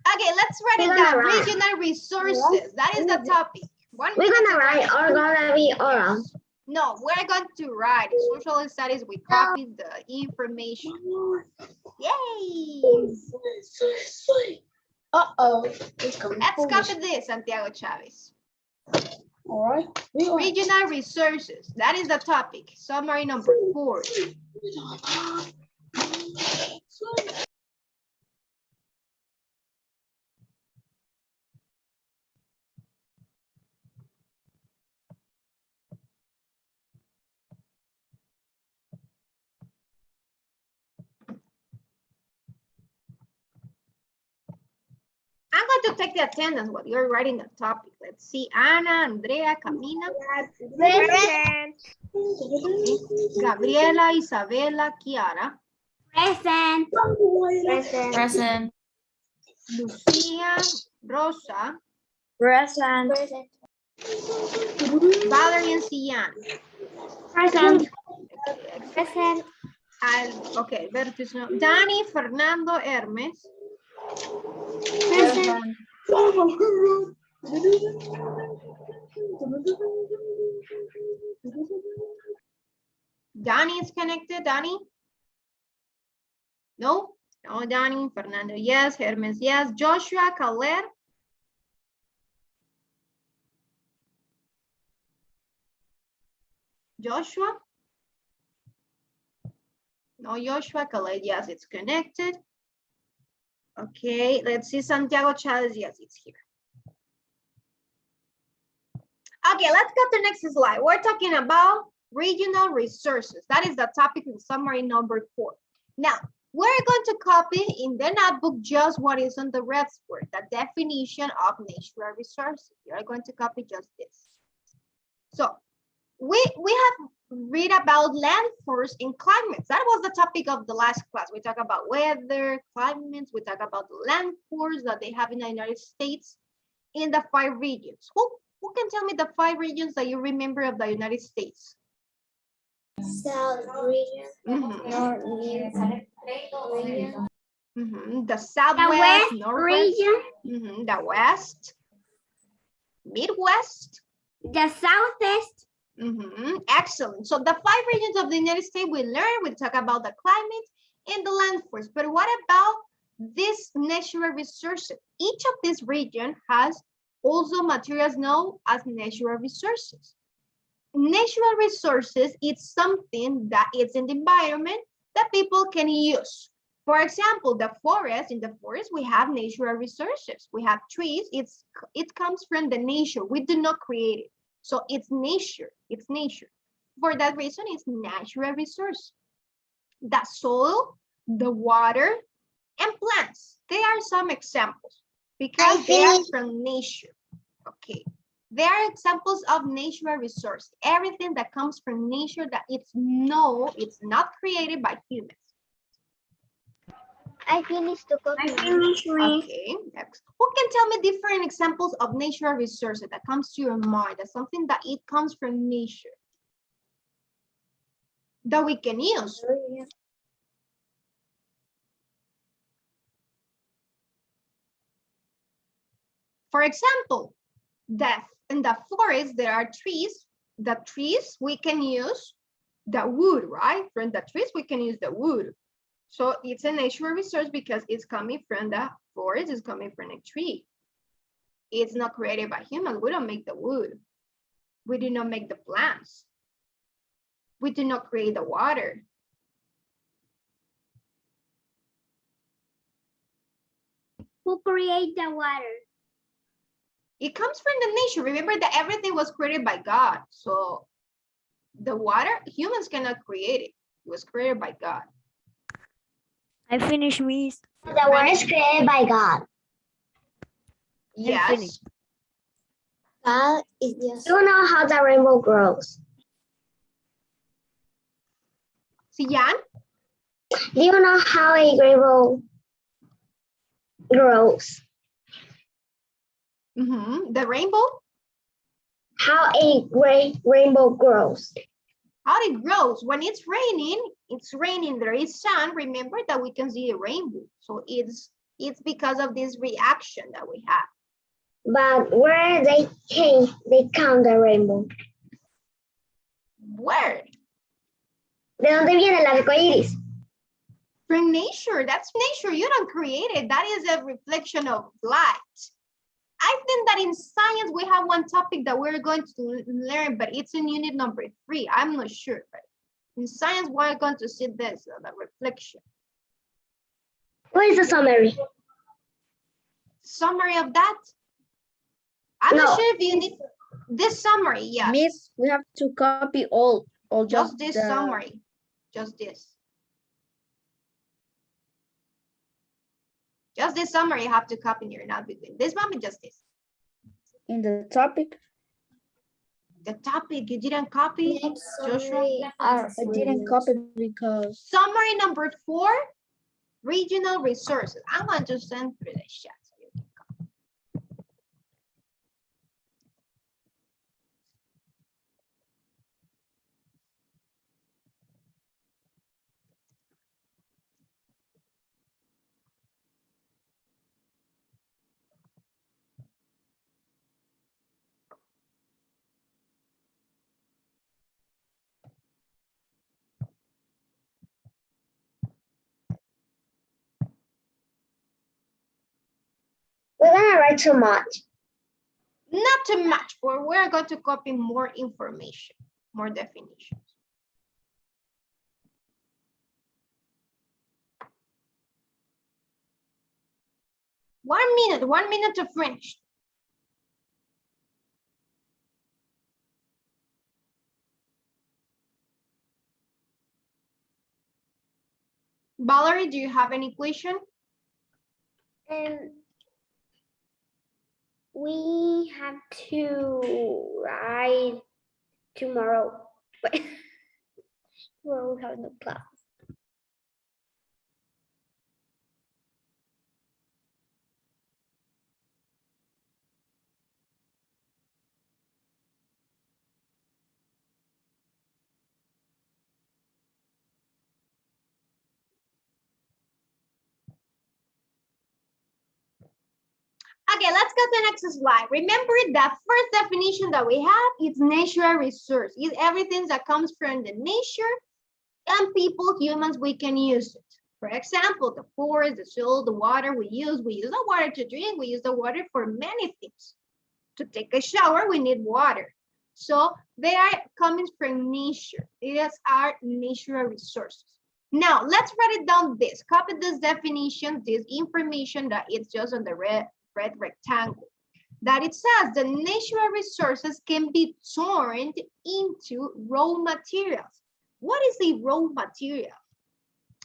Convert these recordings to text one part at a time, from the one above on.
Okay, let's write it down. Regional resources. That is the topic. We're gonna write or gonna be oral. No, we're going to write. Social studies, we copy the information. Yay! Uh-oh. Let's copy this, Santiago Chavez. All right. Regional resources. That is the topic. Summary number 4. I'm going to take the attendance while you're writing the topic. Let's see. Ana, Andrea, Camina. Present. Gabriela, Isabela, Kiara. Present. Present. Lucia, Rosa. Present. Valerie and Sian. Present. Present. Okay, Bertus, no. Dani, Fernando, Hermes. Present. Dani is connected, Dani? No? No, Dani, Fernando, yes, Hermes, yes. Joshua, Caler. Joshua? No, Joshua, Caler, yes, it's connected. Okay, let's see, Santiago Chavez, yes, it's here. Okay, let's go to the next slide. We're talking about regional resources. That is the topic in summary number 4. Now, we're going to copy in the notebook just what is on the red square, the definition of natural resources. You're going to copy just this. So, we have read about landforms and climates. That was the topic of the last class. We talk about weather, climates, we talk about the landforms that they have in the United States in the 5 regions. Who can tell me the 5 regions that you remember of the United States? South region. North region. The Southwest, The West Northwest, region. The West, Midwest, The Southeast. Excellent. So the 5 regions of the United States we learned, we talk about the climate and the landforms. But what about these natural resources? Each of these regions has also materials known as natural resources. Natural resources is something that is in the environment that people can use. For example, the forest, in the forest, we have natural resources. We have trees, it comes from the nature. We do not create it. So it's nature, it's nature. For that reason, it's natural resource. The soil, the water, and plants. They are some examples because they are from nature. Okay. They are examples of natural resource. Everything that comes from nature that it's not created by humans. I finished the copy. I finished. Okay, next. Who can tell me different examples of natural resources that comes to your mind? That's something that it comes from nature that we can use. For example, in the forest there are trees. The trees we can use the wood, right? From the trees we can use the wood. So it's a natural resource because it's coming from the forest, it's coming from a tree. It's not created by humans. We don't make the wood. We do not make the plants. We do not create the water. Who create the water? It comes from the nature. Remember that everything was created by God. So the water, humans cannot create it. It was created by God. I finished, Miss. The water is created by God. Yes. God is just... Do you know how the rainbow grows? Sian? Do you know how a rainbow grows? The rainbow? How a great rainbow grows. How it grows. When it's raining, It's raining, there is sun. Remember that we can see a rainbow. So it's because of this reaction that we have. But where they count the rainbow? Where? ¿De dónde viene el arco iris? From nature. That's nature. You don't create it. That is a reflection of light. I think that in science we have one topic that we're going to learn, but it's in unit number 3. I'm not sure, but in science we're going to see this, the reflection. What is the summary? Summary of that? I'm not sure if you need this summary. Yeah. Miss, we have to copy all or Just this summary. Just this. Just this summary you have to copy here, not between this one and just this. in the topic. The topic you didn't copy, Joshua? I didn't copy because Summary number 4, regional resources. I'm going to send through the chat. So you can copy. We're gonna write too much. Not too much, but we're going to copy more information, more definitions. One minute to finish. Valerie, do you have any question? We have to write tomorrow. Tomorrow we have no class. Okay, let's go to the next slide. Remember that first definition that we have is natural resource. It's everything that comes from the nature and people, humans, we can use it. For example, the forest, the soil, the water we use the water to drink, we use the water for many things. To take a shower, we need water. So they are coming from nature. These are natural resources. Now, let's write it down this. Copy this definition, this information that it's just on the red rectangle. That it says the natural resources can be turned into raw materials. What is the raw material?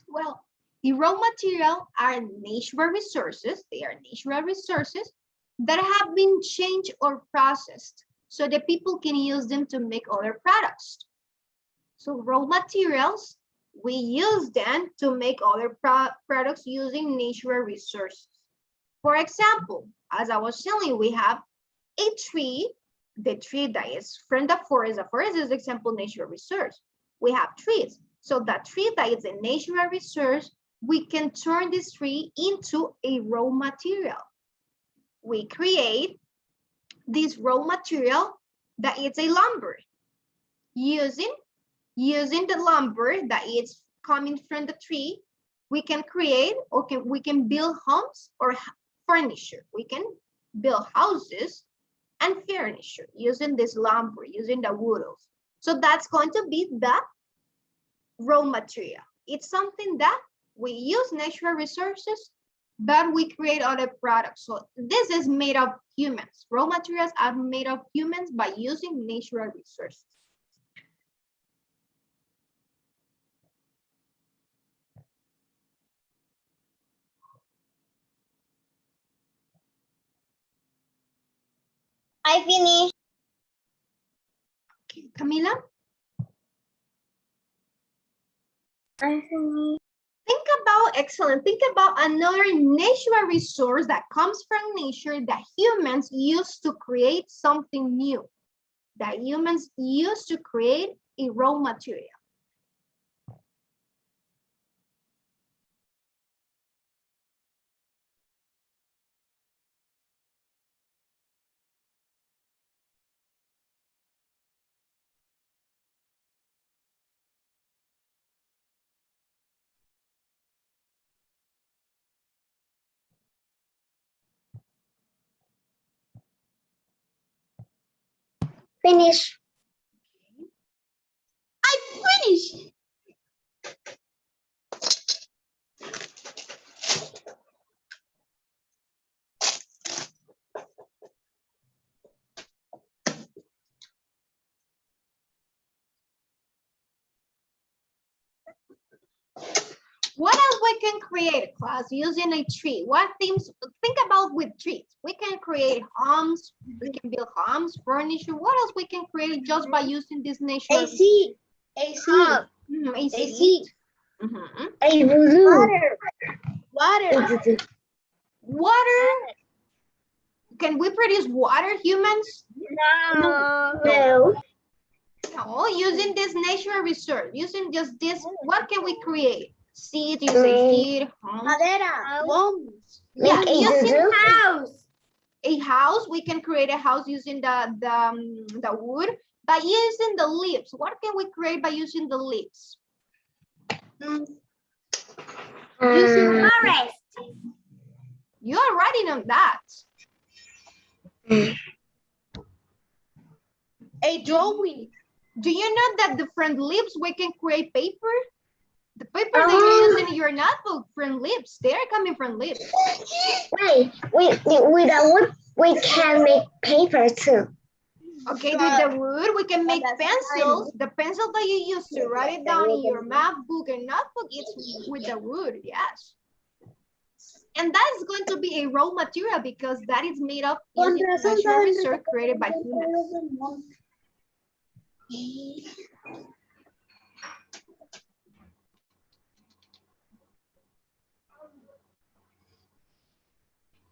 Well, the raw material are natural resources. They are natural resources that have been changed or processed so that people can use them to make other products. So raw materials, we use them to make other products using natural resources. For example, as I was telling you, we have a tree, the tree that is from the forest is an example natural resource. We have trees. So that tree that is a natural resource, we can turn this tree into a raw material. We create this raw material that is a lumber. Using the lumber that is coming from the tree, we can create or we can build homes or furniture. We can build houses and furniture using this lumber, using the woodles. So that's going to be the raw material. It's something that we use natural resources, but we create other products. So this is made of humans. Raw materials are made of humans by using natural resources. I finished. Okay, Camila? I finished. Think about, excellent, think about another natural resource that comes from nature that humans use to create something new, that humans use to create a raw material. Finish. I finished. What else we can create, class, using a tree? What things, think about with trees. We can create homes, we can build homes, furniture. What else we can create just by using this nature? AC. AC. Mhm. A balloon. Water. Water. Can we produce water, humans? No. No, using this natural resource, using just this, what can we create? Seed, use a seed, homes. Homes. Yeah, Make a using house. a house, we can create a house using the wood. By using the leaves, what can we create by using the leaves? Using forest. You are writing on that. A drawing. Do you know that different leaves we can create paper? The paper that you use in your notebook from leaves, they are coming from leaves. Wait, with the wood, we can make paper too. Okay, with the wood, we can make pencils. The pencil that you use to write it down in your map book and notebook, it's with the wood, yes. And that is going to be a raw material because that is made of natural resource created by humans.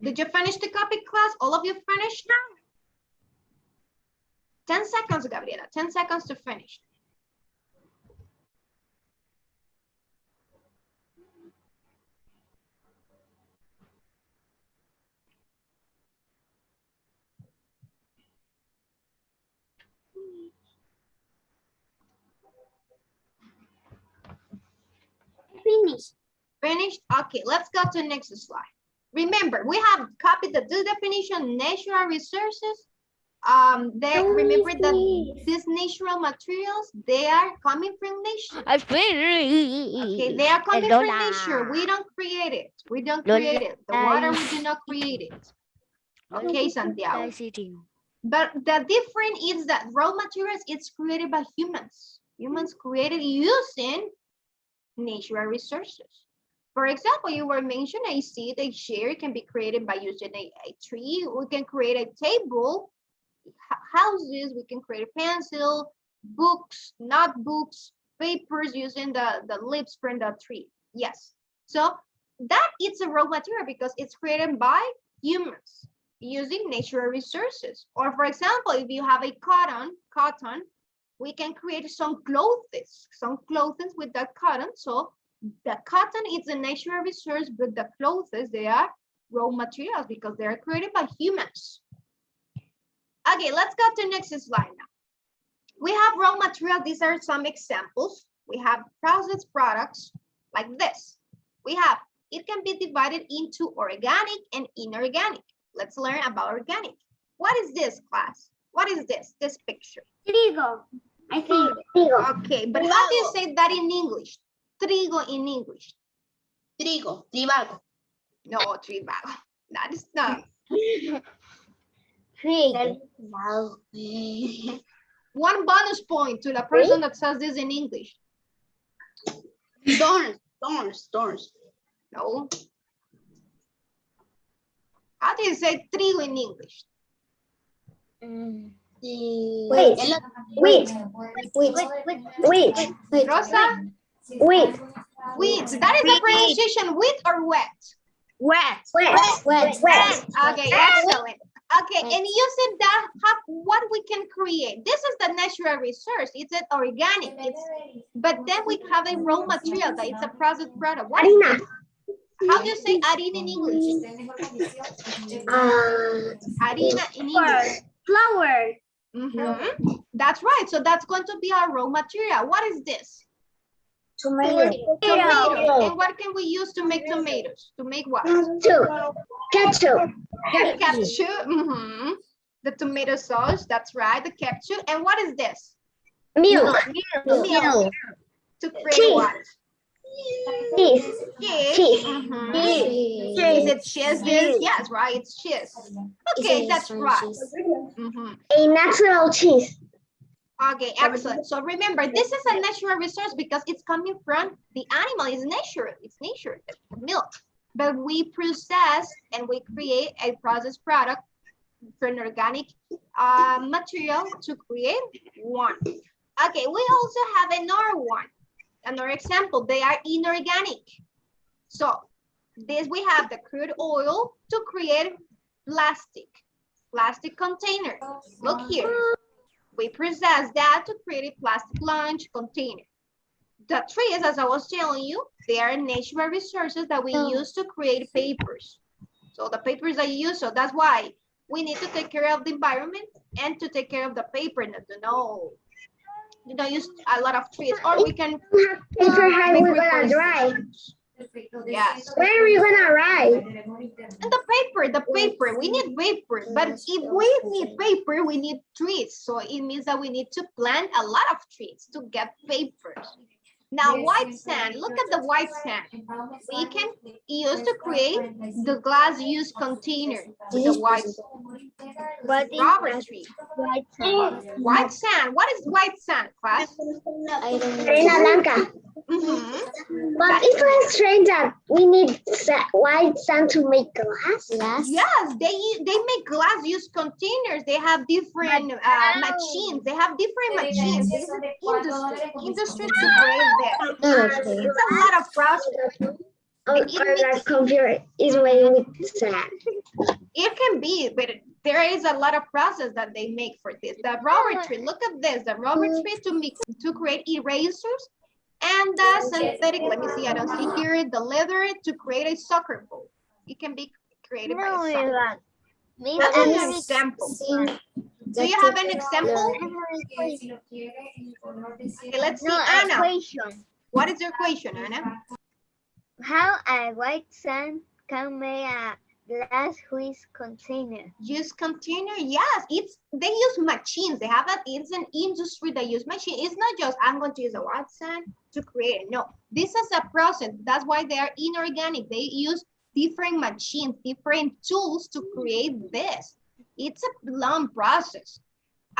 Did you finish the copy, class? All of you finished now? 10 seconds, Gabriela. 10 seconds to finish. Finish. Finished? Okay, let's go to the next slide. Remember, we have copied the definition, natural resources. Remember that these natural materials, they are coming from nature. I finished. Okay, they are coming from nature. We don't create it. We don't create it. The water, we do not create it. Okay, Santiago. But the difference is that raw materials, it's created by humans. Humans created using natural resources. For example, you were mentioning a seed, a chair can be created by using a tree. We can create a table, houses, we can create a pencil, books, notebooks, papers using the leaves from the tree. Yes. So that is a raw material because it's created by humans using natural resources. Or for example, if you have a cotton, we can create some clothes with that cotton. So the cotton is a natural resource, but the clothes, they are raw materials because they are created by humans. Okay, let's go to the next slide now. We have raw material. These are some examples. We have processed products like this. We have, it can be divided into organic and inorganic. Let's learn about organic. What is this, class? What is this picture? Trigo. I think trigo. Okay, but how do you say that in English? Trigo in English. Trigo. Trigo. No, trigo. That is not. Trigo. One bonus point to the person that says this in English. Thorns. No. How do you say trigo in English? Wheat. Rosa? Wheat. Wheat. That is the pronunciation, wheat or wet? Wet. Okay, excellent. Okay, and using that, what we can create. This is the natural resource. It's an organic. But then we have a raw material that it's a processed product. What is this? How do you say harina in English? Harina in English. Flour. That's right. So that's going to be our raw material. What is this? Tomato. And what can we use to make tomatoes? To make what? Ketchup. Ketchup. The tomato sauce, that's right, the ketchup. And what is this? Milk. Milk. To create Cheese. what? Cheese. Cheese. Cheese. Mhm. Cheese. Is it cheese this? Yes, right, it's cheese. Okay, that's right. Mhm. A natural cheese. Okay, excellent. So remember, this is a natural resource because it's coming from the animal. It's nature. It's nature, the milk. But we process and we create a processed product from organic material to create one. Okay, we also have another one. Another example, they are inorganic. So this we have the crude oil to create plastic container. Look here. We process that to create a plastic lunch container. The trees, as I was telling you, they are natural resources that we use to create papers. So the papers are used, so that's why we need to take care of the environment and to take care of the paper, not to know. You don't use a lot of trees, or we can Paper how make we're gonna dry. reforestations. Yes. Where are we gonna write? And the paper, we need paper, but if we need paper, we need trees. So it means that we need to plant a lot of trees to get papers. Now, white sand, look at the white sand. We can use to create the glass use container with the white rubber tree. White sand, what is white sand, class? Arena blanca. Mhm. But it's a strange that we need white sand to make glass. Yes, they make glass use containers. They have different machines. They have different machines. This is industry to create that. It's a lot of process. Or that computer is made with sand. It can be, but there is a lot of process that they make for this. The rubber tree, look at this. The rubber tree to create erasers, and the synthetic, let me see, I don't see here, the leather to create a soccer ball. It can be created by a soccer. That's an example. Do you have an example? Okay, let's see, Anna. What is your question, Anna? How a white sand can make a glass whisk container? Use container, yes. They use machines. They have it's an industry that use machine. It's not just I'm going to use a white sand to create it. No, this is a process. That's why they are inorganic. They use different machines, different tools to create this. It's a long process.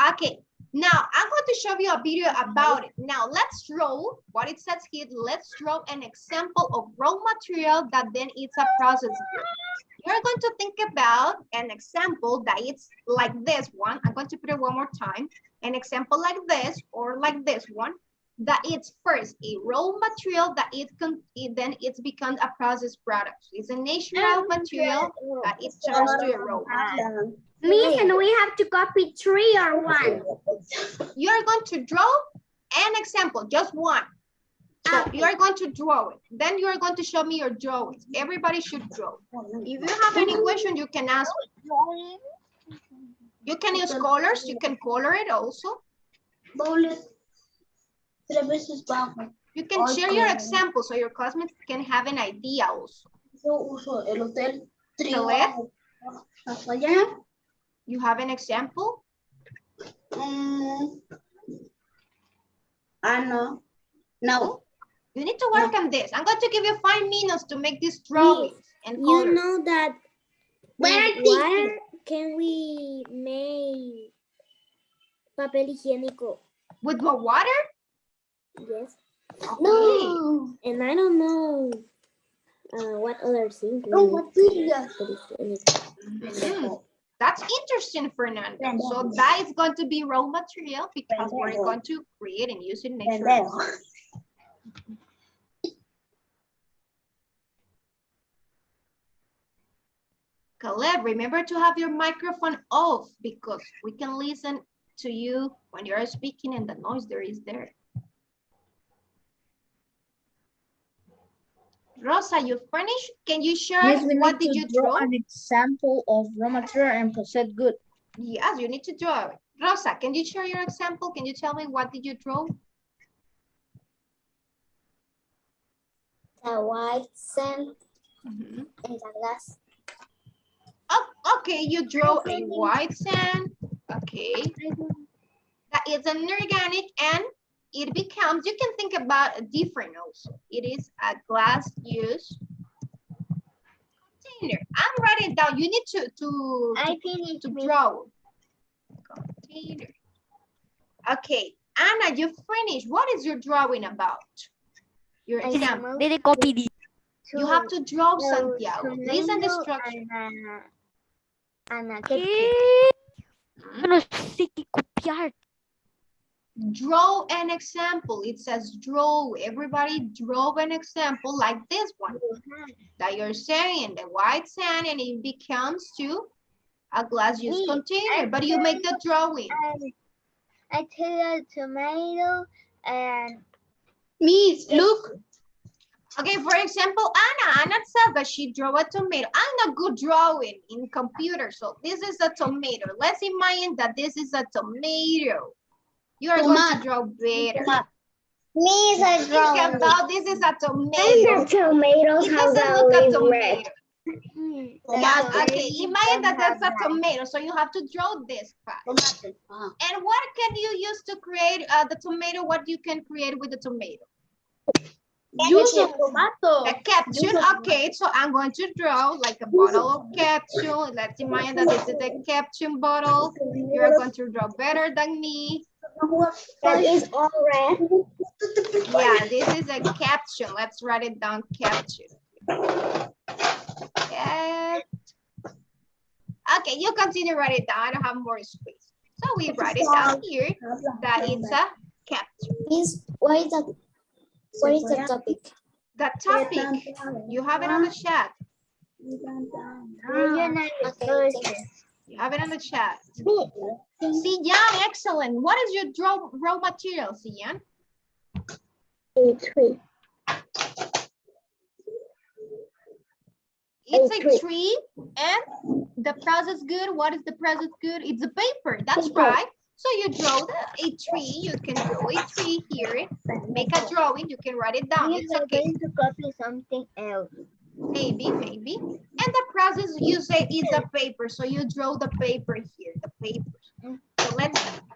Okay, now I'm going to show you a video about it. Now let's draw what it says here. Let's draw an example of raw material that then it's a process. You're going to think about an example that it's like this one. I'm going to put it one more time. An example like this or like this one. That it's first a raw material that then it's become a processed product. It's a natural material that it turns to a raw material. Miss, and we have to copy 3 or 1. You're going to draw an example, just one. So you are going to draw it. Then you are going to show me your drawings. Everybody should draw. If you have any question, you can ask. You can use colors. You can color it also. You can share your example so your classmates can have an idea also. You have an example? No. You need to work on this. I'm going to give you 5 minutes to make these drawings and colors. You know that with water can we make papel higiénico? With more water? Yes. Okay. No. And I don't know what other things. That's interesting, Fernando. So that is going to be raw material because we're going to create and use it naturally. Caleb, remember to have your microphone off because we can listen to you when you're speaking and the noise there is there. Rosa, you finished? Can you share Yes, we what need did to you draw draw? an example of raw material and processed good. Yes, you need to draw it. Rosa, can you share your example? Can you tell me what did you draw? The white sand Mm-hmm. and the glass. Okay, you draw a white sand. Okay, that is an organic and it becomes, you can think about a different also. It is a glass use container. I'm writing down. You need to draw container. Okay, Anna, you finished. What is your drawing about? Your example. Did it copy this? You have to draw Santiago. Listen the instruction. And a ¿Qué? Yo no sé qué copiar. Draw an example. It says draw. Everybody draw an example like this one that you're saying, the white sand, and it becomes to a glass use container. But you make the drawing. I take a tomato and Miss, look. Okay, for example, Anna said that she drew a tomato. I'm not good drawing in computer, so this is a tomato. Let's imagine that this is a tomato. You are going to draw better. Miss, I draw. Think about this is a tomato. Tomatoes It doesn't look a tomato. Yeah, Okay, imagine that that's a tomato, so you have to draw this part. And what can you use to create the tomato? What you can create with the tomato? Use a tomato. A caption. Okay, so I'm going to draw like a bottle of caption. Let's imagine that this is a caption bottle. You are going to draw better than me. That is all red. Yeah, this is a caption. Let's write it down, caption. Okay, you continue write it down. I don't have more space. So we write it down here that it's a caption. What is the topic? The topic, you have it on the chat. You have it on the chat. Siyan, excellent. What is your raw material, Siyan? A tree. It's a tree, and the process good. What is the process good? It's a paper. That's right. So you draw a tree. You can draw a tree here. Make a drawing. You can write it down. It's okay. To copy something else. Maybe. And the process you say is a paper. So you draw the paper here. The paper. So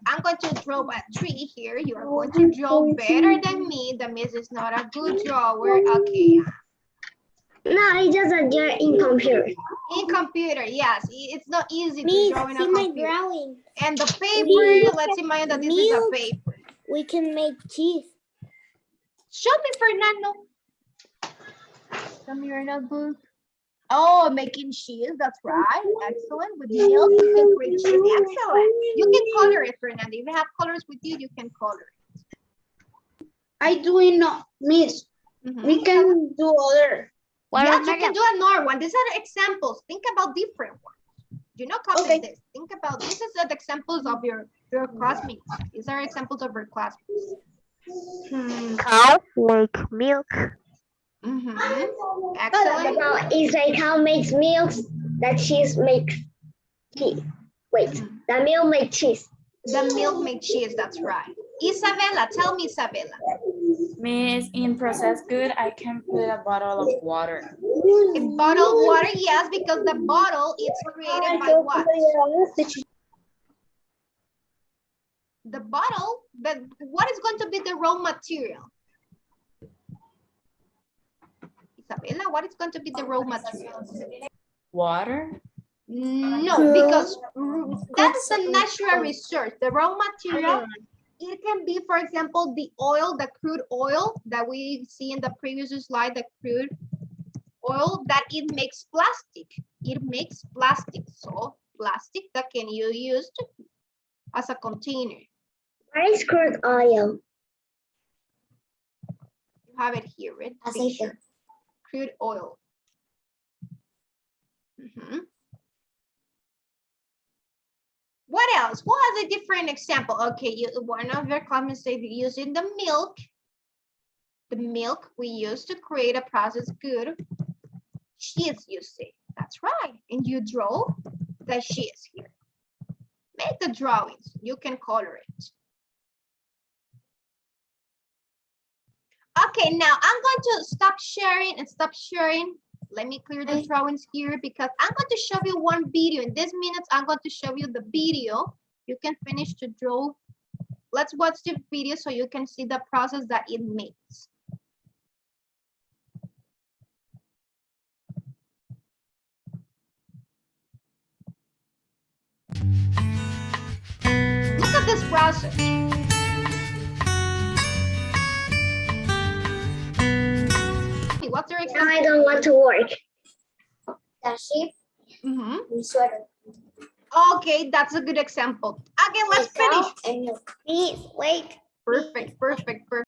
I'm going to draw a tree here. You are going to draw better than me. The miss is not a good drawer. Okay. No, it's just a draw in computer. In computer, yes. It's not easy to draw in a computer. Drawing. And the paper, let's imagine that this is a paper. We can make cheese. Show me, Fernando. Show me your notebook. Oh, making cheese, that's right. Excellent. With milk, you can create cheese. Excellent. You can color it, Fernando. If you have colors with you, you can color it. I do it not, Miss. We can do other. Yes, you can do another one. These are examples. Think about different ones. Do not copy this. Think about this is the examples of your classmates. These are examples of your classmates. Cow make milk. Excellent. It's like cow makes milk, that cheese makes cheese. Wait, the milk makes cheese. The milk makes cheese, that's right. Isabella, tell me, Isabella. Miss, in processed good, I can put a bottle of water. A bottle of water, yes, because the bottle is created by what? The bottle, but what is going to be the raw material? Isabella, what is going to be the raw material? Water? No, because that's the natural resource. The raw material, it can be, for example, the oil, the crude oil that we see in the previous slide, the crude oil, that it makes plastic. It makes plastic. So plastic that can you use as a container. What is crude oil? You have it here, right? Picture. Crude oil. What else? What has a different example? Okay, one of your comments say using the milk. The milk we use to create a processed good. Cheese, you say. That's right. And you draw the cheese here. Make the drawings. You can color it. Okay, now I'm going to stop sharing Let me clear the drawings here because I'm going to show you one video. In this minutes, I'm going to show you the video. You can finish to draw. Let's watch the video so you can see the process that it makes. Look at this process. What's your Now example? I don't want to work. The sheep, Mhm. sweater. Okay, that's a good example. Again, let's finish. And you. Please wait. Perfect, perfect, perfect.